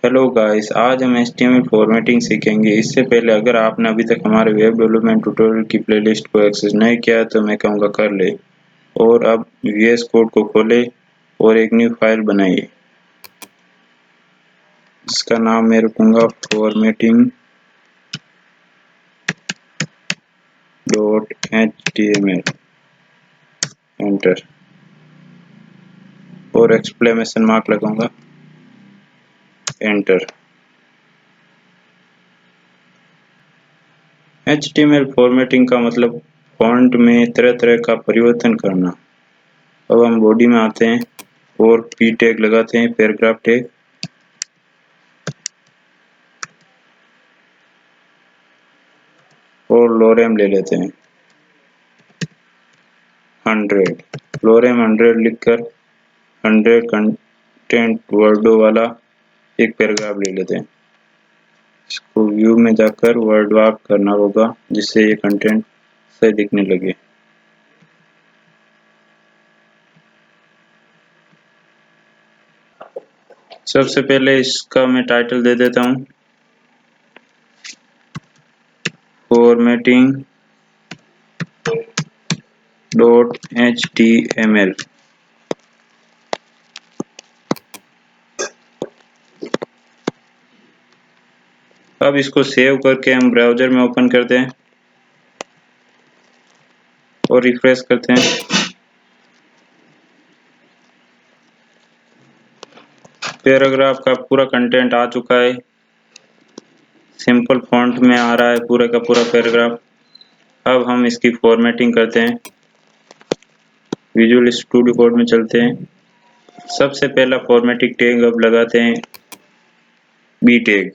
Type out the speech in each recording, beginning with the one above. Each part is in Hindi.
हेलो गाइस, आज हम HTML फॉर्मेटिंग सीखेंगे। इससे पहले अगर आपने अभी तक हमारे वेब डेवलपमेंट ट्यूटोरियल की प्लेलिस्ट को एक्सेस नहीं किया है तो मैं कहूँगा कर ले। और अब VS कोड को खोले और एक न्यू फाइल बनाइए जिसका नाम मैं रखूँगा formatting.html। एंटर और एक्सक्लेमेशन मार्क लगाऊंगा, एंटर। HTML फॉर्मेटिंग का मतलब फॉन्ट में तरह तरह का परिवर्तन करना। अब हम बॉडी में आते हैं और p टैग लगाते हैं, पैराग्राफ टैग, और लोरेम ले लेते हैं 100। लोरेम 100 लिखकर 100 कंटेंट वर्डों वाला एक पैराग्राफ ले लेते हैं। इसको व्यू में जाकर वर्ड वॉक करना होगा जिससे ये कंटेंट सही दिखने लगे। सबसे पहले इसका मैं टाइटल दे देता हूँ, formatting.html। अब इसको सेव करके हम ब्राउजर में ओपन करते हैं और रिफ्रेश करते हैं। पैराग्राफ का पूरा कंटेंट आ चुका है, सिंपल फॉन्ट में आ रहा है पूरा का पूरा पैराग्राफ। अब हम इसकी फॉर्मेटिंग करते हैं। विजुअल स्टूडियो कोड में चलते हैं। सबसे पहला फॉर्मेटिंग टैग अब लगाते हैं B tag.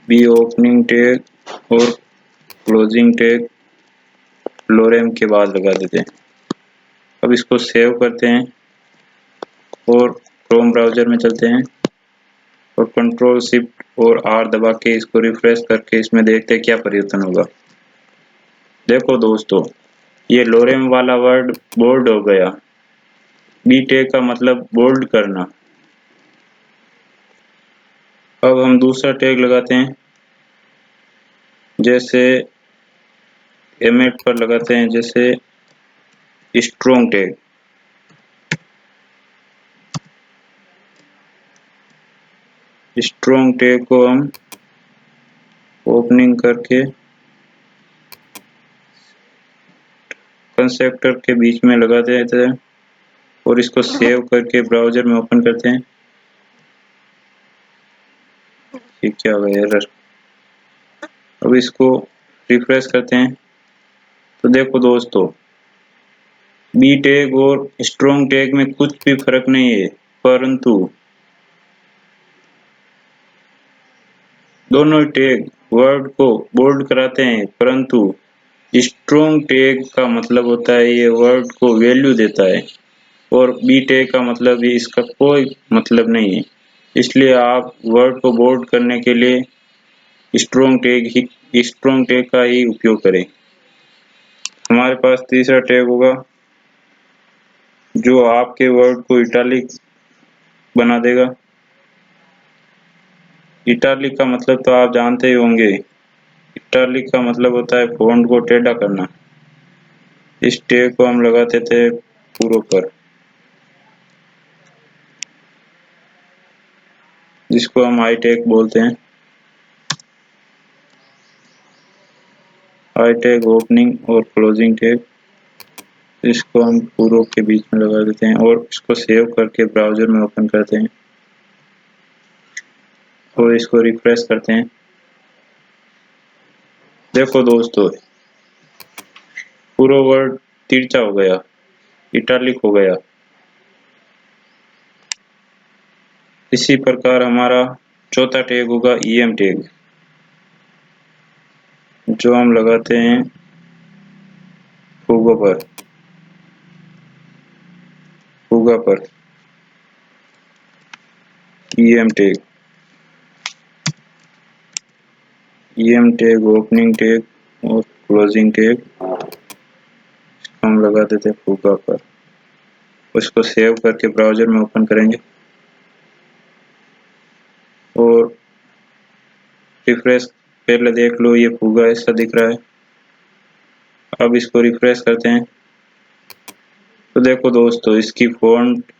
B opening tag और क्लोजिंग टैग लोरेम के बाद लगा देते हैं। अब इसको सेव करते हैं और क्रोम ब्राउजर में चलते हैं और कंट्रोल शिफ्ट और R दबा के इसको रिफ्रेश करके इसमें देखते हैं क्या परिवर्तन होगा। देखो दोस्तों, ये लोरेम वाला वर्ड बोल्ड हो गया। बी टैग का मतलब बोल्ड करना। अब हम दूसरा टैग लगाते हैं, जैसे एमेट पर लगाते हैं, जैसे स्ट्रॉन्ग टैग। स्ट्रॉन्ग टैग को हम ओपनिंग करके कंस्ट्रक्टर के बीच में लगा देते हैं और इसको सेव करके ब्राउजर में ओपन करते हैं। ये क्या हुआ, एरर। अब इसको रिफ्रेश करते हैं तो देखो दोस्तों, बी टैग और स्ट्रॉन्ग टैग में कुछ भी फर्क नहीं है, परंतु दोनों टैग वर्ड को बोल्ड कराते हैं, परंतु स्ट्रॉन्ग टैग का मतलब होता है ये वर्ड को वैल्यू देता है और बी टैग का मतलब ही इसका कोई मतलब नहीं है। इसलिए आप वर्ड को बोल्ड करने के लिए स्ट्रॉन्ग टैग का ही उपयोग करें। हमारे पास तीसरा टैग होगा जो आपके वर्ड को इटैलिक बना देगा। इटैलिक का मतलब तो आप जानते ही होंगे। इटैलिक का मतलब होता है फॉन्ट को टेढ़ा करना। इस टैग को हम लगाते थे पूरों पर, जिसको हम आई टैग बोलते हैं। आई टैग ओपनिंग और क्लोजिंग टैग, इसको हम पूरों के बीच में लगा देते हैं और इसको सेव करके ब्राउजर में ओपन करते हैं और इसको रिफ्रेश करते हैं। देखो दोस्तों, पूरा वर्ड तिरछा हो गया, इटैलिक हो गया। इसी प्रकार हमारा चौथा टैग होगा EM टैग, जो हम लगाते हैं फुगों पर। EM टैग ओपनिंग टैग और क्लोजिंग टैग हम लगा देते हैं फुगा पर। उसको सेव करके ब्राउज़र में ओपन करेंगे और रिफ्रेश पहले देख लो, ये फुगा ऐसा दिख रहा है। अब इसको रिफ्रेश करते हैं तो देखो दोस्तों, इसकी फ़ॉन्ट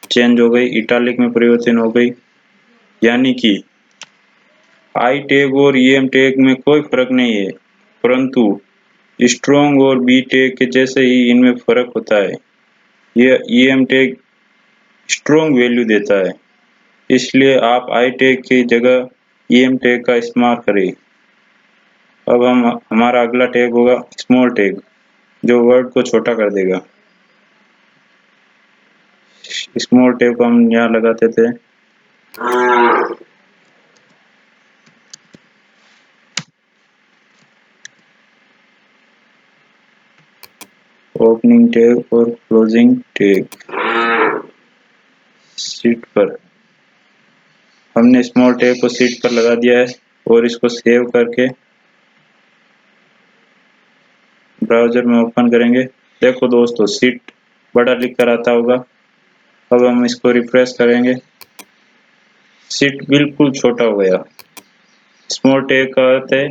चेंज हो गई, इटालिक में परिवर्तन हो गई। यानी कि आई टैग और ईएम टैग में कोई फर्क नहीं है, परंतु स्ट्रॉन्ग और बी टैग के जैसे ही इनमें फर्क होता है। यह ईएम टैग स्ट्रॉन्ग वैल्यू देता है, इसलिए आप आई टैग की जगह ईएम टैग का इस्तेमाल करें। अब हमारा अगला टैग होगा स्मॉल टैग, जो वर्ड को छोटा कर देगा। स्मॉल टैग को हम यहाँ लगाते थे। ओपनिंग टैग और क्लोजिंग टैग शीट पर, हमने स्मॉल टैग को शीट पर लगा दिया है और इसको सेव करके ब्राउज़र में ओपन करेंगे। देखो दोस्तों, शीट बड़ा लिख कर आता होगा। अब हम इसको रिफ्रेश करेंगे, शीट बिल्कुल छोटा हो गया। स्मॉल टैग का अर्थ है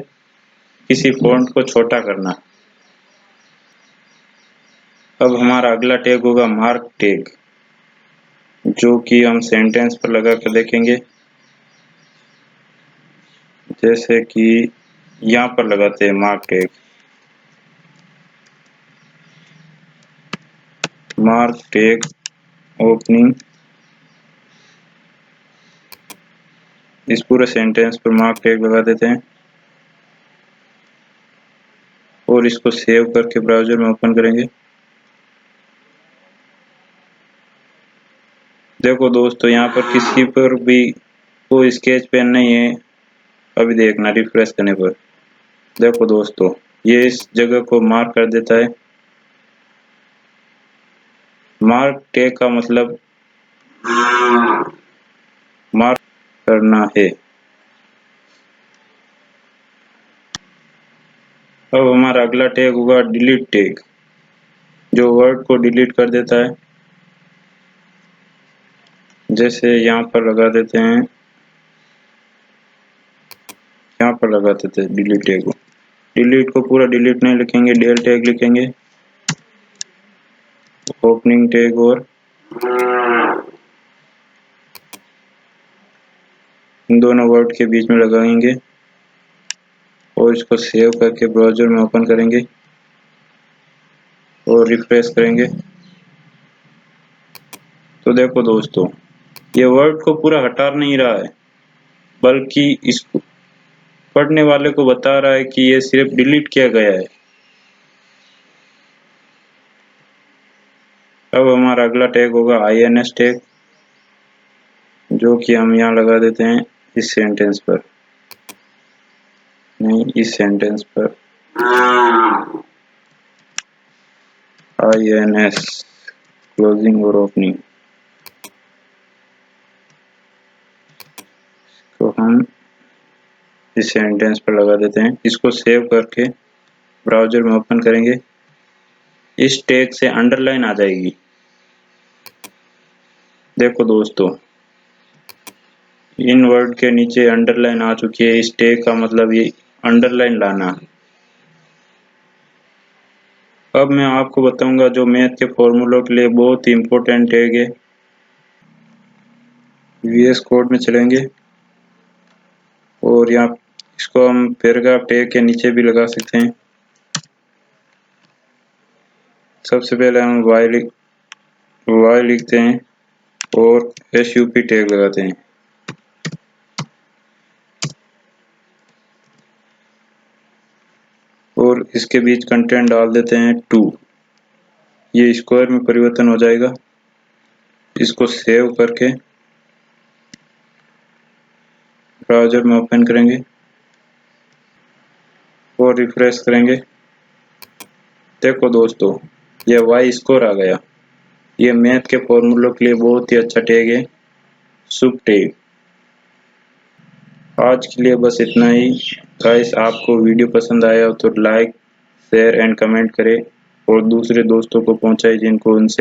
किसी फॉन्ट को छोटा करना। अब हमारा अगला टैग होगा मार्क टैग, जो कि हम सेंटेंस पर लगा कर देखेंगे। जैसे कि यहाँ पर लगाते हैं mark tag, mark tag opening. इस पूरे सेंटेंस पर मार्क टैग लगा देते हैं और इसको सेव करके ब्राउज़र में ओपन करेंगे। देखो दोस्तों, यहाँ पर किसी पर भी कोई स्केच पेन नहीं है। अभी देखना रिफ्रेश करने पर, देखो दोस्तों, ये इस जगह को मार्क कर देता है। मार्क टैग का मतलब मार्क करना है। अब हमारा अगला टैग होगा डिलीट टैग, जो वर्ड को डिलीट कर देता है। जैसे यहाँ पर लगा देते हैं, यहाँ पर लगा देते हैं डिलीट टैग को। डिलीट को पूरा डिलीट नहीं लिखेंगे, डेल टैग लिखेंगे। ओपनिंग टैग और इन दोनों वर्ड के बीच में लगाएंगे और इसको सेव करके ब्राउज़र में ओपन करेंगे और रिफ्रेश करेंगे। तो देखो दोस्तों, ये वर्ड को पूरा हटा नहीं रहा है, बल्कि इसको पढ़ने वाले को बता रहा है कि ये सिर्फ डिलीट किया गया है। अब हमारा अगला टैग होगा INS टैग, जो कि हम यहाँ लगा देते हैं इस सेंटेंस पर, नहीं इस सेंटेंस पर। INS क्लोजिंग और ओपनिंग को हम इस सेंटेंस पर लगा देते हैं। इसको सेव करके ब्राउज़र में ओपन करेंगे। इस टैग से अंडरलाइन आ जाएगी। देखो दोस्तों, इन वर्ड के नीचे अंडरलाइन आ चुकी है। इस टैग का मतलब ये अंडरलाइन लाना। अब मैं आपको बताऊंगा जो मैथ के फॉर्मूलों के लिए बहुत ही इम्पोर्टेंट टैग है। VS कोड में चलेंगे और यहाँ इसको हम पैराग्राफ टैग के नीचे भी लगा सकते हैं। सबसे पहले हम y लिखते हैं और SUP टैग लगाते हैं और इसके बीच कंटेंट डाल देते हैं 2। ये स्क्वायर में परिवर्तन हो जाएगा। इसको सेव करके ब्राउज़र में ओपन करेंगे और रिफ्रेश करेंगे। देखो दोस्तों, ये y स्कोर आ गया। ये मैथ के फॉर्मूलों के लिए बहुत ही अच्छा टैग है, सुप टैग। आज के लिए बस इतना ही। गाइस, आपको वीडियो पसंद आया हो तो लाइक, शेयर एंड कमेंट करें और दूसरे दोस्तों को पहुंचाएं जिनको उनसे